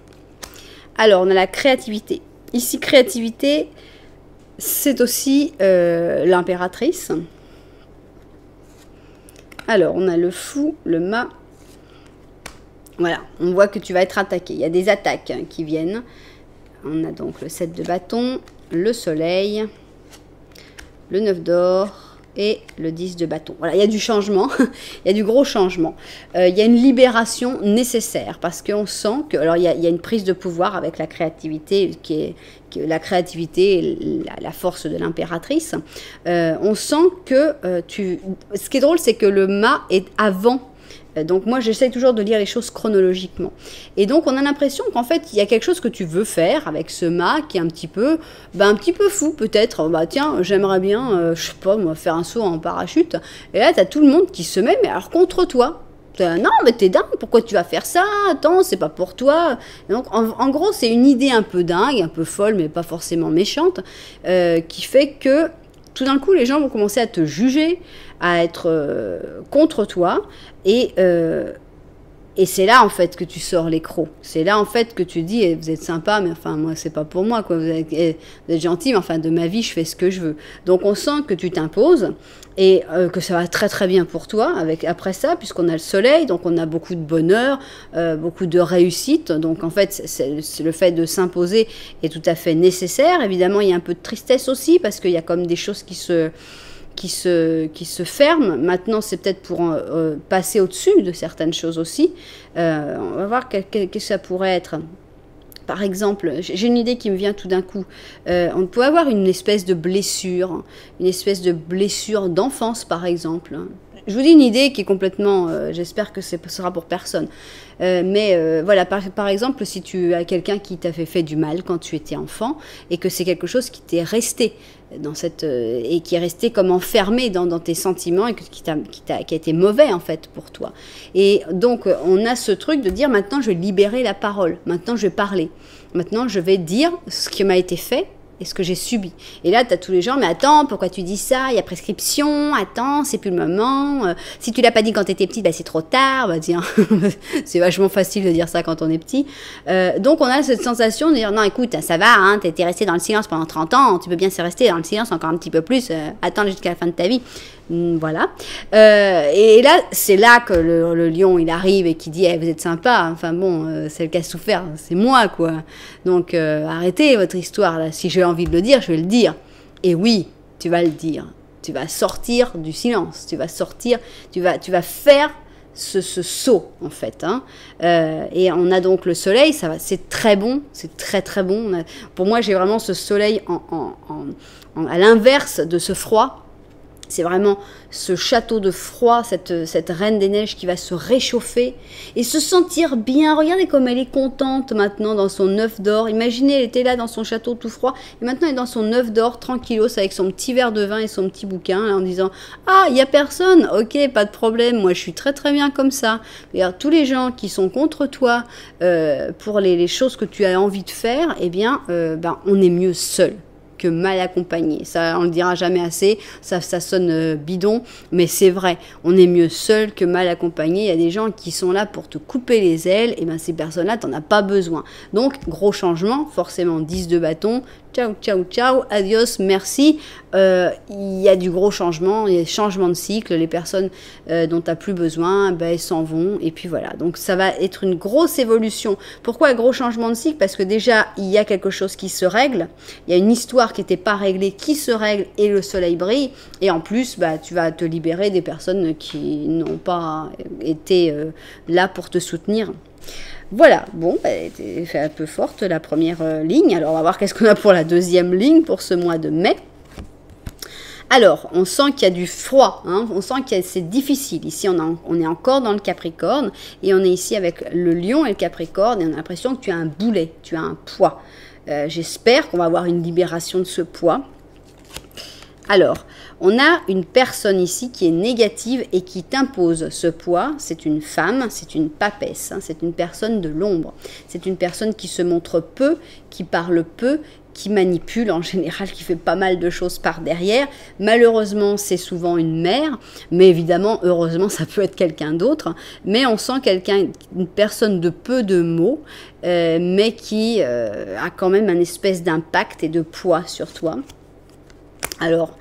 Alors, on a la créativité, ici créativité, c'est aussi l'impératrice. Alors, on a le fou, le mât. Voilà, on voit que tu vas être attaqué. Il y a des attaques qui viennent. On a donc le 7 de bâton, le soleil, le 9 d'or et le 10 de bâton. Voilà, il y a du changement, il y a du gros changement. Il y a une libération nécessaire parce qu'on sent que... Alors, il y a une prise de pouvoir avec la créativité qui est la créativité, la force de l'impératrice. On sent que ce qui est drôle, c'est que le mât est avant. Donc moi, j'essaie toujours de lire les choses chronologiquement. Et donc, on a l'impression qu'en fait, il y a quelque chose que tu veux faire avec ce mât qui est un petit peu fou, peut-être. Bah tiens, j'aimerais bien, je sais pas, moi, faire un saut en parachute. Et là, tu as tout le monde qui se met, mais alors contre toi. Non, mais t'es dingue, pourquoi tu vas faire ça? Attends, c'est pas pour toi. Et donc, en gros, c'est une idée un peu dingue, un peu folle, mais pas forcément méchante, qui fait que tout d'un coup, les gens vont commencer à te juger, à être contre toi, et c'est là, en fait, que tu sors les crocs. C'est là, en fait, que tu dis, vous êtes sympa, mais enfin, moi, c'est pas pour moi, quoi. Vous êtes gentil, mais enfin, de ma vie, je fais ce que je veux. Donc, on sent que tu t'imposes et que ça va très, très bien pour toi après ça, puisqu'on a le soleil, donc on a beaucoup de bonheur, beaucoup de réussite. Donc, en fait, c'est le fait de s'imposer est tout à fait nécessaire. Évidemment, il y a un peu de tristesse aussi, parce qu'il y a comme des choses qui se ferment. Maintenant, c'est peut-être pour passer au-dessus de certaines choses aussi. On va voir que ça pourrait être. Par exemple, j'ai une idée qui me vient tout d'un coup. On peut avoir une espèce de blessure d'enfance, par exemple. Je vous dis une idée qui est complètement... j'espère que ce sera pour personne. Mais voilà, par exemple, si tu as quelqu'un qui t'a fait du mal quand tu étais enfant, et que c'est quelque chose qui t'est resté et qui est resté comme enfermé dans tes sentiments, et qui a été mauvais en fait pour toi. Et donc on a ce truc de dire maintenant je vais libérer la parole, maintenant je vais parler, maintenant je vais dire ce qui m'a été fait et ce que j'ai subi. Et là, tu as tous les gens, mais attends, pourquoi tu dis ça? Il y a prescription, attends, c'est plus le moment. Si tu l'as pas dit quand tu étais petite, c'est trop tard. Bah tiens, c'est vachement facile de dire ça quand on est petit. Donc, on a cette sensation de dire, non, écoute, ça va, hein, t'es resté dans le silence pendant 30 ans, tu peux bien rester dans le silence encore un petit peu plus, attends jusqu'à la fin de ta vie. Voilà. Et là, c'est là que le lion, il arrive et qui dit vous êtes sympa, enfin bon, c'est le qui a souffert, c'est moi, quoi. Donc, arrêtez votre histoire, là. Si j'ai envie de le dire, je vais le dire. Et oui, tu vas le dire. Tu vas sortir du silence. Tu vas sortir, tu vas faire ce saut, en fait. Hein. Et on a donc le soleil, c'est très bon, c'est très très bon. Pour moi, j'ai vraiment ce soleil à l'inverse de ce froid. C'est vraiment ce château de froid, cette reine des neiges qui va se réchauffer et se sentir bien. Regardez comme elle est contente maintenant dans son œuf d'or. Imaginez, elle était là dans son château tout froid et maintenant elle est dans son œuf d'or, tranquillos, avec son petit verre de vin et son petit bouquin, là, en disant « Ah, il n'y a personne, ok, pas de problème, moi je suis très très bien comme ça. » Regarde, tous les gens qui sont contre toi pour les choses que tu as envie de faire, eh bien, on est mieux seul que mal accompagné. Ça, on le dira jamais assez, ça sonne bidon, mais c'est vrai, on est mieux seul que mal accompagné. Il y a des gens qui sont là pour te couper les ailes, et bien ces personnes-là, t'en as pas besoin. Donc, gros changement, forcément 10 de bâton, ciao, ciao, ciao, adios, merci. Il y a du gros changement, il y a des changements de cycle, les personnes dont tu n'as plus besoin, ben, elles s'en vont, et puis voilà. Donc ça va être une grosse évolution. Pourquoi un gros changement de cycle? Parce que déjà, il y a quelque chose qui se règle, il y a une histoire qui n'était pas réglée, qui se règle, et le soleil brille, et en plus, bah, tu vas te libérer des personnes qui n'ont pas été là pour te soutenir. Voilà, bon, elle était fait un peu forte la première ligne. Alors on va voir qu'est-ce qu'on a pour la deuxième ligne pour ce mois de mai. Alors, on sent qu'il y a du froid, hein, on sent que c'est difficile. Ici, on est encore dans le Capricorne et on est ici avec le Lion et le Capricorne et on a l'impression que tu as un boulet, tu as un poids. J'espère qu'on va avoir une libération de ce poids. Alors, on a une personne ici qui est négative et qui t'impose ce poids. C'est une femme, c'est une papesse, hein, c'est une personne de l'ombre. C'est une personne qui se montre peu, qui parle peu, qui manipule en général, qui fait pas mal de choses par derrière. Malheureusement, c'est souvent une mère, mais évidemment, heureusement, ça peut être quelqu'un d'autre. Mais on sent une personne de peu de mots, mais qui a quand même un espèce d'impact et de poids sur toi. Alors,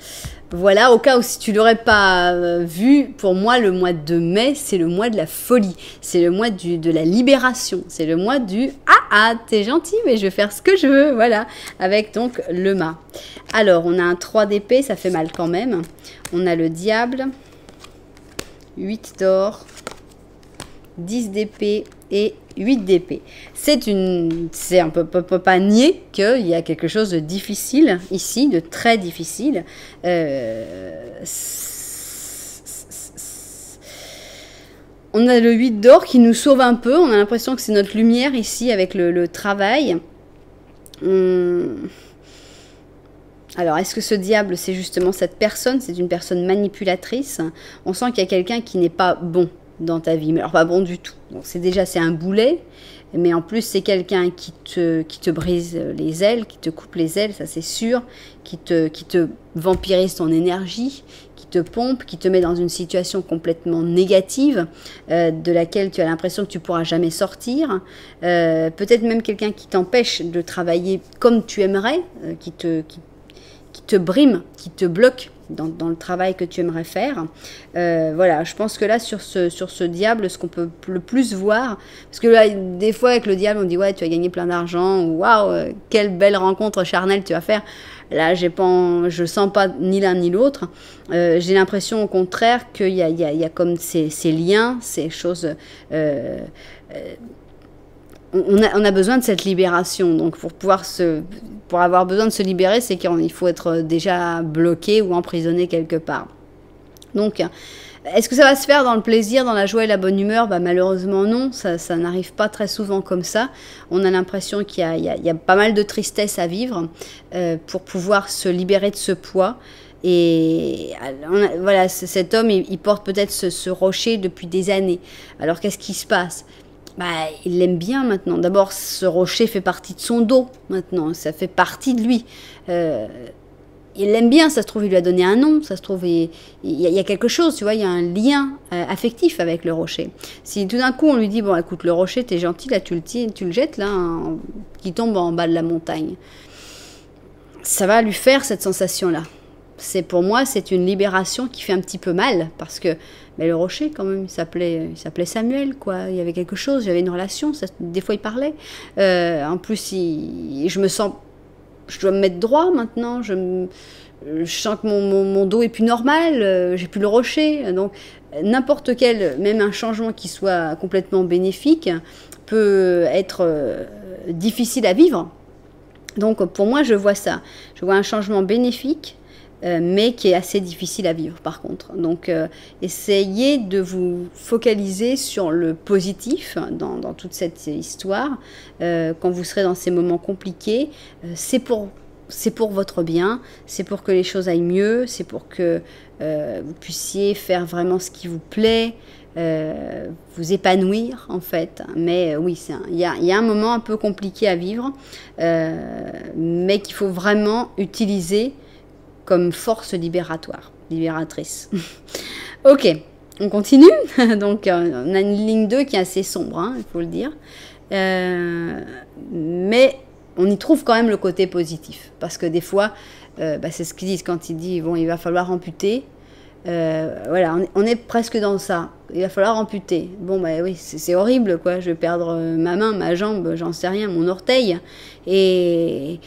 voilà, au cas où si tu ne l'aurais pas vu, pour moi, le mois de mai, c'est le mois de la folie. C'est le mois de la libération. C'est le mois du « Ah, t'es gentil, mais je vais faire ce que je veux ». Voilà, avec donc le mât. Alors, on a un 3 d'épée, ça fait mal quand même. On a le diable, 8 d'or, 10 d'épée et 8 d'épée. On peut pas nier qu'il y a quelque chose de difficile ici, de très difficile. On a le 8 d'or qui nous sauve un peu. On a l'impression que c'est notre lumière ici avec le travail. Alors, est-ce que ce diable, c'est justement cette personne? C'est une personne manipulatrice. On sent qu'il y a quelqu'un qui n'est pas bon dans ta vie, mais alors pas bon du tout. Donc c'est un boulet, mais en plus c'est quelqu'un qui te brise les ailes, qui te coupe les ailes, ça c'est sûr, qui te vampirise ton énergie, qui te pompe, qui te met dans une situation complètement négative, de laquelle tu as l'impression que tu pourras jamais sortir. Peut-être même quelqu'un qui t'empêche de travailler comme tu aimerais, qui te brime, qui te bloque dans le travail que tu aimerais faire. Voilà, je pense que là, sur ce diable, ce qu'on peut le plus voir, parce que là, des fois, avec le diable, on dit, ouais, tu as gagné plein d'argent, ou waouh, quelle belle rencontre charnelle tu vas faire. Là, je sens pas ni l'un ni l'autre. J'ai l'impression, au contraire, qu'il y a comme ces liens, ces choses... On a besoin de cette libération. Donc, pour avoir besoin de se libérer, c'est qu'il faut être déjà bloqué ou emprisonné quelque part. Donc, est-ce que ça va se faire dans le plaisir, dans la joie et la bonne humeur? Bah, malheureusement, non. Ça n'arrive pas très souvent comme ça. On a l'impression qu'il y a pas mal de tristesse à vivre pour pouvoir se libérer de ce poids. Et voilà, cet homme, il porte peut-être ce rocher depuis des années. Alors, qu'est-ce qui se passe? Bah, il l'aime bien maintenant. D'abord, ce rocher fait partie de son dos maintenant. Ça fait partie de lui. Il l'aime bien, ça se trouve, il lui a donné un nom. Ça se trouve, il y a quelque chose, tu vois, il y a un lien affectif avec le rocher. Si tout d'un coup, on lui dit, bon, écoute, le rocher, t'es gentil, là, tu le jettes, là, qui tombe en bas de la montagne. Ça va lui faire cette sensation-là. Pour moi, c'est une libération qui fait un petit peu mal, parce que mais le rocher, quand même, il s'appelait Samuel, quoi. Il y avait quelque chose, j'avais une relation, des fois il parlait. En plus, je me sens... Je dois me mettre droit maintenant, je sens que mon dos est plus normal, j'ai plus le rocher. Donc, n'importe quel, même un changement qui soit complètement bénéfique, peut être difficile à vivre. Donc, pour moi, je vois ça. Je vois un changement bénéfique, mais qui est assez difficile à vivre par contre. Donc essayez de vous focaliser sur le positif dans toute cette histoire. Quand vous serez dans ces moments compliqués, c'est pour votre bien, c'est pour que les choses aillent mieux, c'est pour que vous puissiez faire vraiment ce qui vous plaît, vous épanouir en fait. Mais oui, il y a un moment un peu compliqué à vivre, mais qu'il faut vraiment utiliser comme force libératrice. Ok, on continue. Donc, on a une ligne 2 qui est assez sombre, hein, il faut le dire. Mais on y trouve quand même le côté positif. Parce que des fois, c'est ce qu'ils disent quand ils disent, bon, il va falloir amputer. Voilà, on est presque dans ça. Il va falloir amputer. Bon, bah oui, c'est horrible, quoi. Je vais perdre ma main, ma jambe, j'en sais rien, mon orteil. Et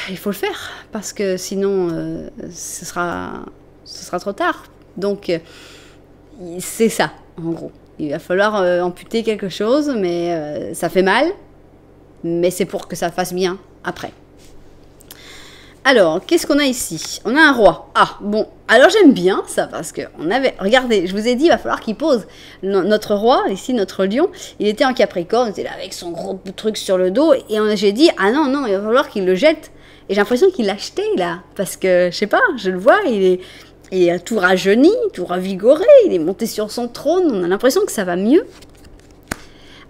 il faut le faire, parce que sinon, ce sera trop tard. Donc, c'est ça, en gros. Il va falloir amputer quelque chose, mais ça fait mal. Mais c'est pour que ça fasse bien après. Alors, qu'est-ce qu'on a ici? On a un roi. Ah, bon, alors j'aime bien ça, parce que on avait... Regardez, je vous ai dit, il va falloir qu'il pose. Notre roi, ici, notre lion, il était en Capricorne, il était là avec son gros truc sur le dos, et j'ai dit, ah non, il va falloir qu'il le jette. Et j'ai l'impression qu'il l'a acheté, là, parce que, je sais pas, je le vois, il est tout rajeuni, tout revigoré, il est monté sur son trône, on a l'impression que ça va mieux.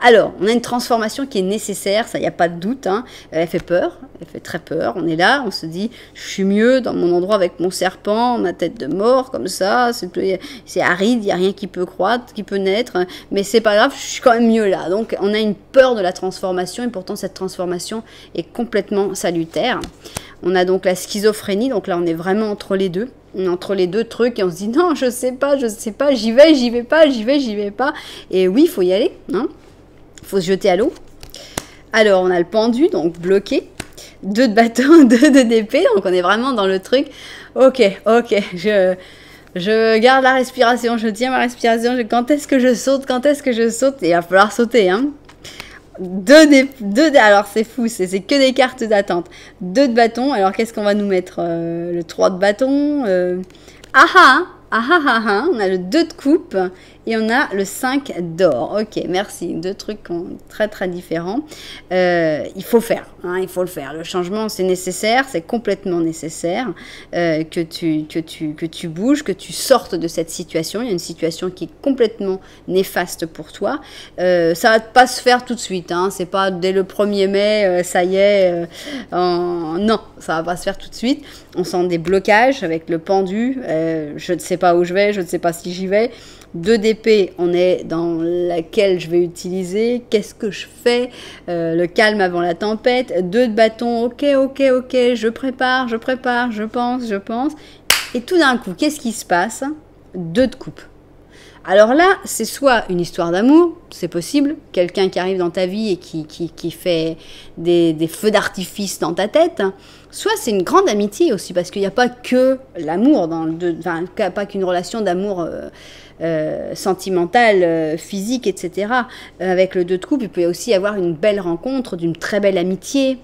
Alors, on a une transformation qui est nécessaire, ça, il n'y a pas de doute. Hein. Elle fait peur, elle fait très peur. On est là, on se dit, je suis mieux dans mon endroit avec mon serpent, ma tête de mort, comme ça. C'est aride, il n'y a rien qui peut croître, qui peut naître. Mais c'est pas grave, je suis quand même mieux là. Donc, on a une peur de la transformation, et pourtant, cette transformation est complètement salutaire. On a donc la schizophrénie, donc là, on est vraiment entre les deux. On est entre les deux trucs et on se dit, non, je sais pas, j'y vais pas, j'y vais pas. Et oui, il faut y aller, hein. Faut se jeter à l'eau. Alors, on a le pendu, donc bloqué. 2 de bâton, 2 d'épée. Donc, on est vraiment dans le truc. Ok, je garde la respiration, je tiens ma respiration. Quand est-ce que je saute? Et il va falloir sauter, hein. 2 alors c'est fou, c'est que des cartes d'attente. 2 de bâton. Alors, qu'est-ce qu'on va nous mettre? Le 3 de bâton. On a le 2 de coupe et on a le 5 d'or. Ok, merci. 2 trucs très très différents. Il faut faire, hein, il faut le faire. Le changement, c'est nécessaire, c'est complètement nécessaire que tu bouges, que tu sortes de cette situation. Il y a une situation qui est complètement néfaste pour toi. Ça va pas se faire tout de suite. Hein, c'est pas dès le 1er mai, ça y est. Non, ça va pas se faire tout de suite. On sent des blocages avec le pendu. Je ne sais pas où je vais, je ne sais pas si j'y vais. 2 d'épée, on est dans laquelle je vais utiliser. Qu'est-ce que je fais? Le calme avant la tempête. 2 de bâton, ok, je prépare, je pense. Et tout d'un coup, qu'est-ce qui se passe? 2 de coupe. Alors là, c'est soit une histoire d'amour, c'est possible, quelqu'un qui arrive dans ta vie et qui fait des feux d'artifice dans ta tête, soit c'est une grande amitié aussi, parce qu'il n'y a pas que l'amour, pas qu'une relation d'amour sentimentale, physique, etc. Avec le 2 de coupe, il peut aussi y avoir une belle rencontre, d'une très belle amitié,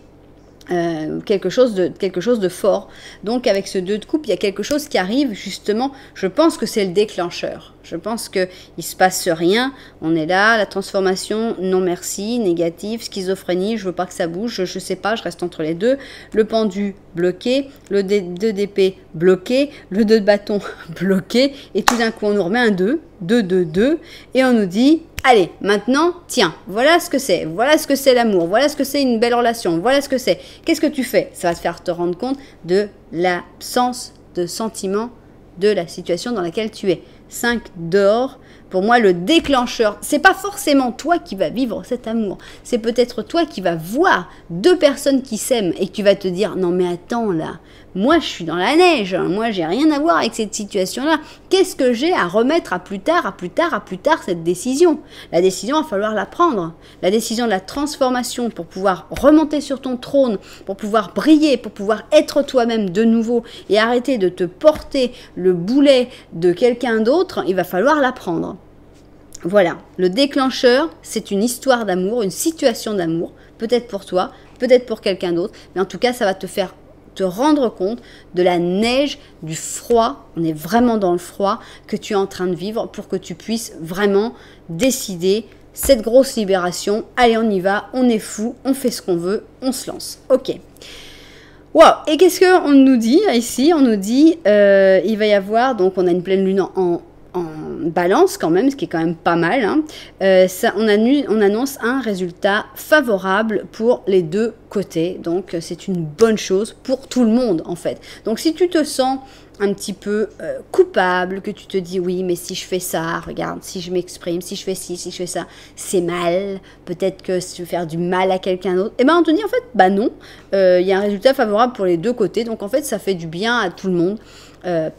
quelque chose de fort. Donc avec ce 2 de coupe, il y a quelque chose qui arrive justement, je pense que c'est le déclencheur. Je pense qu'il ne se passe rien, on est là, la transformation, non merci, négatif, schizophrénie, je veux pas que ça bouge, je sais pas, je reste entre les deux. Le pendu bloqué, le 2 d'épée bloqué, le 2 de bâton bloqué, et tout d'un coup on nous remet un 2, et on nous dit, allez, maintenant, tiens, voilà ce que c'est l'amour, voilà ce que c'est une belle relation, voilà ce que c'est. Qu'est-ce que tu fais? Ça va te faire te rendre compte de l'absence de sentiment de la situation dans laquelle tu es. 5 d'or, pour moi, le déclencheur, c'est pas forcément toi qui vas vivre cet amour. C'est peut-être toi qui vas voir 2 personnes qui s'aiment et que tu vas te dire, non mais attends là, moi je suis dans la neige, moi j'ai rien à voir avec cette situation-là. Qu'est-ce que j'ai à remettre à plus tard cette décision? La décision, il va falloir la prendre. La décision de la transformation pour pouvoir remonter sur ton trône, pour pouvoir briller, pour pouvoir être toi-même de nouveau et arrêter de te porter le boulet de quelqu'un d'autre, il va falloir la prendre. Voilà, le déclencheur, c'est une histoire d'amour, une situation d'amour, peut-être pour toi, peut-être pour quelqu'un d'autre, mais en tout cas, ça va te faire te rendre compte de la neige, du froid, on est vraiment dans le froid que tu es en train de vivre pour que tu puisses vraiment décider cette grosse libération. Allez, on y va, on est fou, on fait ce qu'on veut, on se lance. Ok. Wow. Et qu'est-ce qu'on nous dit ici? On nous dit il va y avoir, donc on a une pleine lune en balance quand même, ce qui est quand même pas mal, hein. On annonce un résultat favorable pour les deux côtés. Donc, c'est une bonne chose pour tout le monde, en fait. Donc, si tu te sens un petit peu coupable, que tu te dis oui, mais si je fais ça, regarde, si je m'exprime, si je fais ci, si je fais ça, c'est mal, peut-être que si je veux faire du mal à quelqu'un d'autre, et ben on te dit en fait, bah non, il y a un résultat favorable pour les deux côtés, donc en fait ça fait du bien à tout le monde.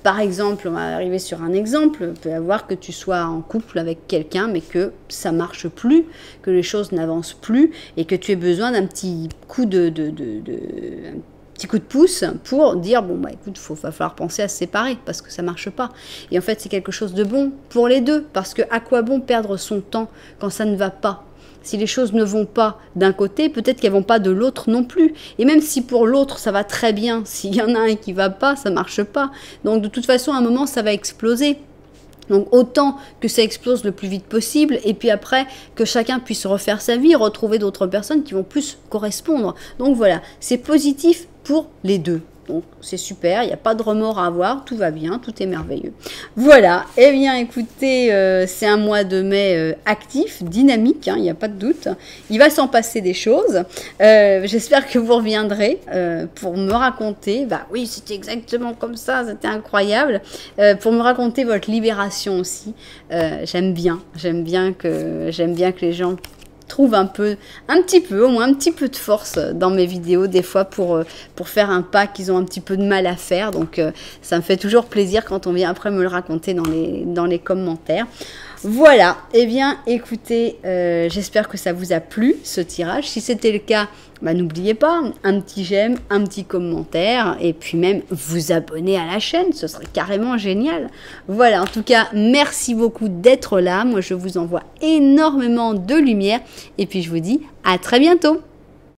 Par exemple, on va arriver sur un exemple, il peut y avoir que tu sois en couple avec quelqu'un, mais que ça marche plus, que les choses n'avancent plus, et que tu aies besoin d'un petit coup petit coup de pouce pour dire bon bah écoute, va falloir penser à se séparer parce que ça marche pas. Et en fait c'est quelque chose de bon pour les deux, parce que à quoi bon perdre son temps quand ça ne va pas? Si les choses ne vont pas d'un côté, peut-être qu'elles vont pas de l'autre non plus. Et même si pour l'autre ça va très bien, s'il y en a un qui va pas, ça marche pas. Donc de toute façon à un moment ça va exploser. Donc autant que ça explose le plus vite possible, et puis après que chacun puisse refaire sa vie, retrouver d'autres personnes qui vont plus correspondre. Donc voilà, c'est positif pour les deux. Donc c'est super, il n'y a pas de remords à avoir, tout va bien, tout est merveilleux. Voilà, eh bien écoutez, c'est un mois de mai actif, dynamique, il n'y a pas de doute. Il va s'en passer des choses. J'espère que vous reviendrez pour me raconter, bah oui c'était exactement comme ça, c'était incroyable, pour me raconter votre libération aussi. J'aime bien que les gens trouve au moins un petit peu de force dans mes vidéos des fois pour faire un pas qu'ils ont un petit peu de mal à faire. Donc ça me fait toujours plaisir quand on vient après me le raconter dans les commentaires. Voilà, eh bien écoutez, j'espère que ça vous a plu ce tirage. Si c'était le cas, bah, n'oubliez pas, un petit j'aime, un petit commentaire, et puis même vous abonner à la chaîne, ce serait carrément génial. Voilà, en tout cas, merci beaucoup d'être là. Moi, je vous envoie énormément de lumière, et puis je vous dis à très bientôt.